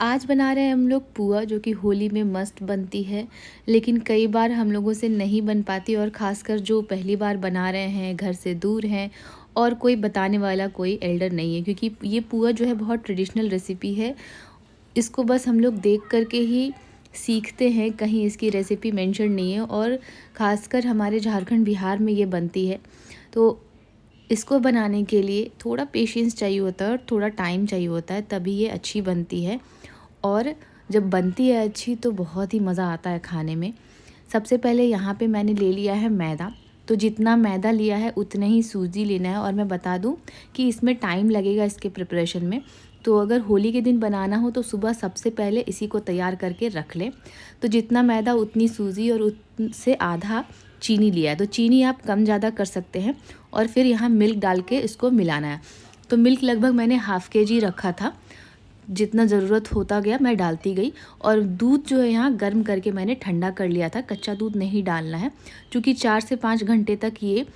आज बना रहे हैं हम लोग पुआ, जो कि होली में मस्त बनती है। लेकिन कई बार हम लोगों से नहीं बन पाती, और ख़ासकर जो पहली बार बना रहे हैं, घर से दूर हैं और कोई बताने वाला कोई एल्डर नहीं है, क्योंकि ये पुआ जो है बहुत ट्रेडिशनल रेसिपी है। इसको बस हम लोग देख कर के ही सीखते हैं, कहीं इसकी रेसिपी मेंशन नहीं है। और ख़ासकर हमारे झारखंड बिहार में ये बनती है। तो इसको बनाने के लिए थोड़ा पेशेंस चाहिए होता है और थोड़ा टाइम चाहिए होता है, तभी ये अच्छी बनती है। और जब बनती है अच्छी तो बहुत ही मज़ा आता है खाने में। सबसे पहले यहाँ पे मैंने ले लिया है मैदा। तो जितना मैदा लिया है उतना ही सूजी लेना है। और मैं बता दूँ कि इसमें टाइम लगेगा इसके प्रिपरेशन में। तो अगर होली के दिन बनाना हो तो सुबह सबसे पहले इसी को तैयार करके रख लें। तो जितना मैदा उतनी सूजी और उससे आधा चीनी लिया है। तो चीनी आप कम ज़्यादा कर सकते हैं। और फिर यहाँ मिल्क डाल के इसको मिलाना है। तो मिल्क लगभग मैंने हाफ़ केजी रखा था। जितना ज़रूरत होता गया मैं डालती गई। और दूध जो है यहाँ गर्म करके मैंने ठंडा कर लिया था। कच्चा दूध नहीं डालना है, क्योंकि 4 से 5 घंटे तक ये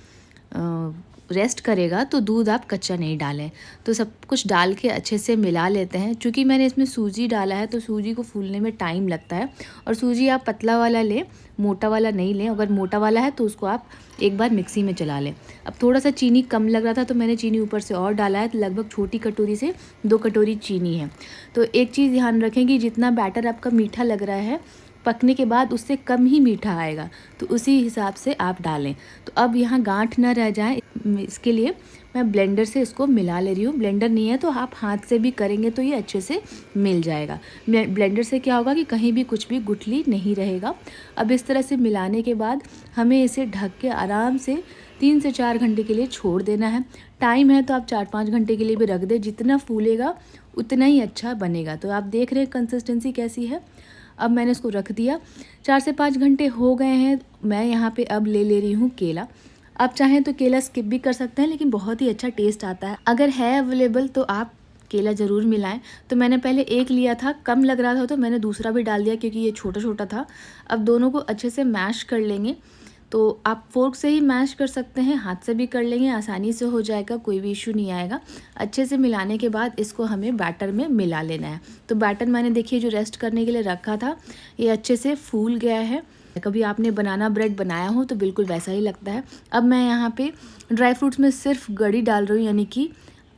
रेस्ट करेगा, तो दूध आप कच्चा नहीं डालें। तो सब कुछ डाल के अच्छे से मिला लेते हैं। चूँकि मैंने इसमें सूजी डाला है तो सूजी को फूलने में टाइम लगता है। और सूजी आप पतला वाला लें, मोटा वाला नहीं लें। अगर मोटा वाला है तो उसको आप एक बार मिक्सी में चला लें। अब थोड़ा सा चीनी कम लग रहा था तो मैंने चीनी ऊपर से और डाला है। तो लगभग छोटी कटोरी से 2 कटोरी चीनी है। तो एक चीज़ ध्यान रखें कि जितना बैटर आपका मीठा लग रहा है, पकने के बाद उससे कम ही मीठा आएगा, तो उसी हिसाब से आप डालें। तो अब यहाँ गांठ ना रह जाए, इसके लिए मैं ब्लेंडर से इसको मिला ले रही हूँ। ब्लेंडर नहीं है तो आप हाथ से भी करेंगे तो ये अच्छे से मिल जाएगा। ब्लेंडर से क्या होगा कि कहीं भी कुछ भी गुठली नहीं रहेगा। अब इस तरह से मिलाने के बाद हमें इसे ढक के आराम से 3 से 4 घंटे के लिए छोड़ देना है। टाइम है तो आप 4-5 घंटे के लिए भी रख दें। जितना फूलेगा उतना ही अच्छा बनेगा। तो आप देख रहे हैं कंसिस्टेंसी कैसी है। अब मैंने इसको रख दिया। 4 से 5 घंटे हो गए हैं। मैं यहाँ पे अब ले रही हूँ केला। आप चाहें तो केला स्किप भी कर सकते हैं, लेकिन बहुत ही अच्छा टेस्ट आता है। अगर है अवेलेबल तो आप केला ज़रूर मिलाएं। तो मैंने पहले एक लिया था, कम लग रहा था तो मैंने दूसरा भी डाल दिया, क्योंकि ये छोटा छोटा था। अब दोनों को अच्छे से मैश कर लेंगे। तो आप फोर्क से ही मैश कर सकते हैं, हाथ से भी कर लेंगे, आसानी से हो जाएगा, कोई भी इशू नहीं आएगा। अच्छे से मिलाने के बाद इसको हमें बैटर में मिला लेना है। तो बैटर मैंने देखिए जो रेस्ट करने के लिए रखा था, ये अच्छे से फूल गया है। कभी आपने बनाना ब्रेड बनाया हो तो बिल्कुल वैसा ही लगता है। अब मैं यहाँ पे ड्राई फ्रूट्स में सिर्फ गरी डाल रही हूँ, यानी कि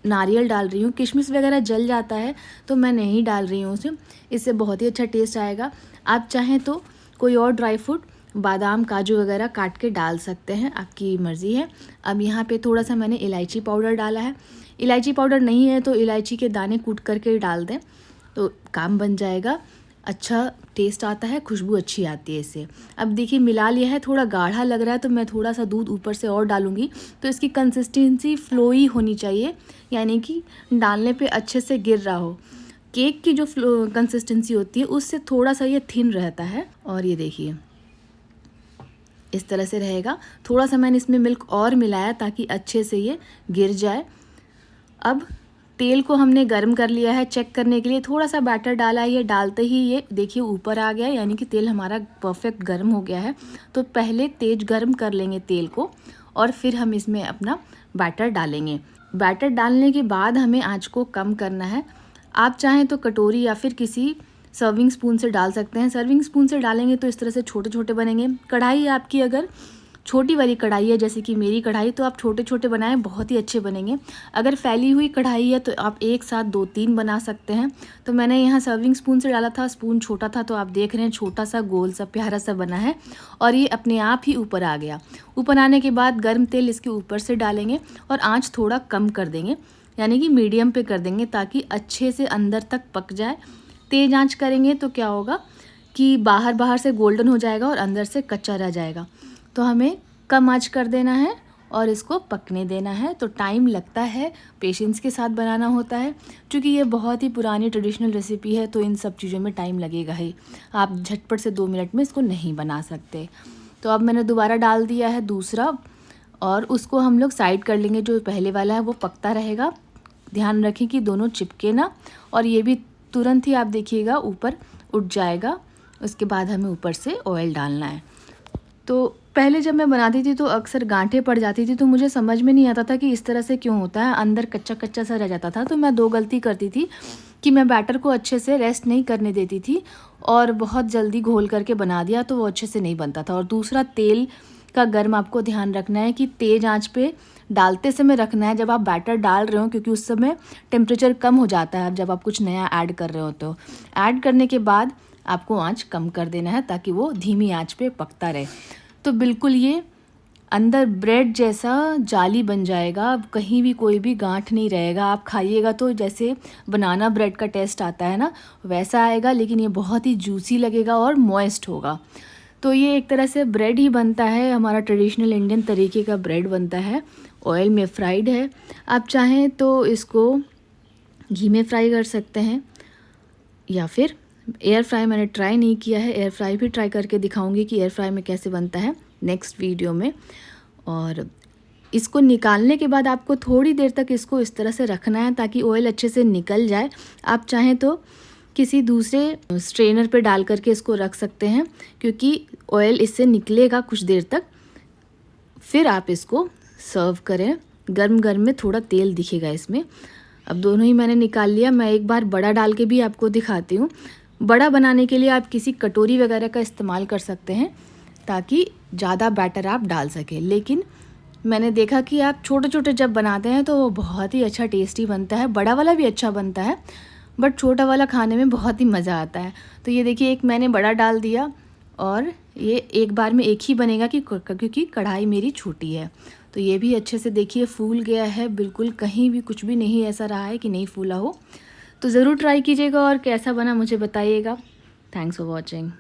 नारियल डाल रही हूँ। किशमिश वगैरह जल जाता है तो मैं नहीं डाल रही हूँ उसे। इससे बहुत ही अच्छा टेस्ट आएगा। आप चाहें तो कोई और ड्राई फ्रूट, बादाम, काजू वगैरह काट के डाल सकते हैं, आपकी मर्ज़ी है। अब यहाँ पे थोड़ा सा मैंने इलायची पाउडर डाला है। इलायची पाउडर नहीं है तो इलायची के दाने कूट करके डाल दें तो काम बन जाएगा। अच्छा टेस्ट आता है, खुशबू अच्छी आती है इससे। अब देखिए मिला लिया है। थोड़ा गाढ़ा लग रहा है तो मैं थोड़ा सा दूध ऊपर से और डालूँगी। तो इसकी कंसिस्टेंसी फ्लोई होनी चाहिए, यानी कि डालने पे अच्छे से गिर रहा हो। केक की जो कंसिस्टेंसी होती है उससे थोड़ा सा ये थिन रहता है। और ये देखिए इस तरह से रहेगा। थोड़ा सा मैंने इसमें मिल्क और मिलाया ताकि अच्छे से ये गिर जाए। अब तेल को हमने गर्म कर लिया है चेक करने के लिए। थोड़ा सा बैटर डाला है, ये डालते ही ये देखिए ऊपर आ गया, यानी कि तेल हमारा परफेक्ट गर्म हो गया है। तो पहले तेज गर्म कर लेंगे तेल को, और फिर हम इसमें अपना बैटर डालेंगे। बैटर डालने के बाद हमें आँच को कम करना है। आप चाहें तो कटोरी या फिर किसी सर्विंग स्पून से डाल सकते हैं। सर्विंग स्पून से डालेंगे तो इस तरह से छोटे छोटे बनेंगे। कढ़ाई आपकी अगर छोटी वाली कढ़ाई है, जैसे कि मेरी कढ़ाई, तो आप छोटे छोटे बनाएं, बहुत ही अच्छे बनेंगे। अगर फैली हुई कढ़ाई है तो आप एक साथ 2-3 बना सकते हैं। तो मैंने यहाँ सर्विंग स्पून से डाला था, स्पून छोटा था, तो आप देख रहे हैं छोटा सा गोल सा प्यारा सा बना है। और ये अपने आप ही ऊपर आ गया। ऊपर आने के बाद गर्म तेल इसके ऊपर से डालेंगे और आँच थोड़ा कम कर देंगे, यानी कि मीडियम पे कर देंगे, ताकि अच्छे से अंदर तक पक जाए। तेज़ आंच करेंगे तो क्या होगा कि बाहर बाहर से गोल्डन हो जाएगा और अंदर से कच्चा रह जाएगा। तो हमें कम आंच कर देना है और इसको पकने देना है। तो टाइम लगता है, पेशेंस के साथ बनाना होता है, क्योंकि ये बहुत ही पुरानी ट्रेडिशनल रेसिपी है। तो इन सब चीज़ों में टाइम लगेगा ही। आप झटपट से 2 मिनट में इसको नहीं बना सकते। तो अब मैंने दोबारा डाल दिया है दूसरा, और उसको हम लोग साइड कर लेंगे। जो पहले वाला है वो पकता रहेगा। ध्यान रखें कि दोनों चिपके ना। और ये भी तुरंत ही आप देखिएगा ऊपर उठ जाएगा। उसके बाद हमें ऊपर से ऑयल डालना है। तो पहले जब मैं बनाती थी तो अक्सर गांठें पड़ जाती थी, तो मुझे समझ में नहीं आता था कि इस तरह से क्यों होता है, अंदर कच्चा कच्चा सा रह जाता था। तो मैं 2 गलती करती थी। कि मैं बैटर को अच्छे से रेस्ट नहीं करने देती थी और बहुत जल्दी घोल करके बना दिया तो वो अच्छे से नहीं बनता था। और दूसरा, तेल का गर्म आपको ध्यान रखना है कि तेज़ आंच पे डालते समय रखना है जब आप बैटर डाल रहे हो, क्योंकि उस समय टेम्परेचर कम हो जाता है जब आप कुछ नया ऐड कर रहे हो। तो ऐड करने के बाद आपको आंच कम कर देना है ताकि वो धीमी आंच पे पकता रहे। तो बिल्कुल ये अंदर ब्रेड जैसा जाली बन जाएगा, अब कहीं भी कोई भी गांठ नहीं रहेगा। आप खाइएगा तो जैसे बनाना ब्रेड का टेस्ट आता है ना, वैसा आएगा, लेकिन ये बहुत ही जूसी लगेगा और मॉइस्ट होगा। तो ये एक तरह से ब्रेड ही बनता है, हमारा ट्रेडिशनल इंडियन तरीके का ब्रेड बनता है, ऑयल में फ्राइड है। आप चाहें तो इसको घी में फ्राई कर सकते हैं या फिर एयर फ्राई। मैंने ट्राई नहीं किया है, एयर फ्राई भी ट्राई करके दिखाऊंगी कि एयर फ्राई में कैसे बनता है नेक्स्ट वीडियो में। और इसको निकालने के बाद आपको थोड़ी देर तक इसको इस तरह से रखना है ताकि ऑयल अच्छे से निकल जाए। आप चाहें तो किसी दूसरे स्ट्रेनर पे डाल करके इसको रख सकते हैं, क्योंकि ऑयल इससे निकलेगा कुछ देर तक। फिर आप इसको सर्व करें, गर्म गर्म में थोड़ा तेल दिखेगा इसमें। अब दोनों ही मैंने निकाल लिया। मैं एक बार बड़ा डाल के भी आपको दिखाती हूँ। बड़ा बनाने के लिए आप किसी कटोरी वगैरह का इस्तेमाल कर सकते हैं ताकि ज़्यादा बैटर आप डाल सकें। लेकिन मैंने देखा कि आप छोटे छोटे जब बनाते हैं तो वो बहुत ही अच्छा टेस्टी बनता है। बड़ा वाला भी अच्छा बनता है, बट छोटा वाला खाने में बहुत ही मज़ा आता है। तो ये देखिए, एक मैंने बड़ा डाल दिया और ये एक बार में एक ही बनेगा क्योंकि कढ़ाई मेरी छोटी है। तो ये भी अच्छे से देखिए फूल गया है, बिल्कुल कहीं भी कुछ भी नहीं ऐसा रहा है कि नहीं फूला हो। तो ज़रूर ट्राई कीजिएगा और कैसा बना मुझे बताइएगा। Thanks for watching.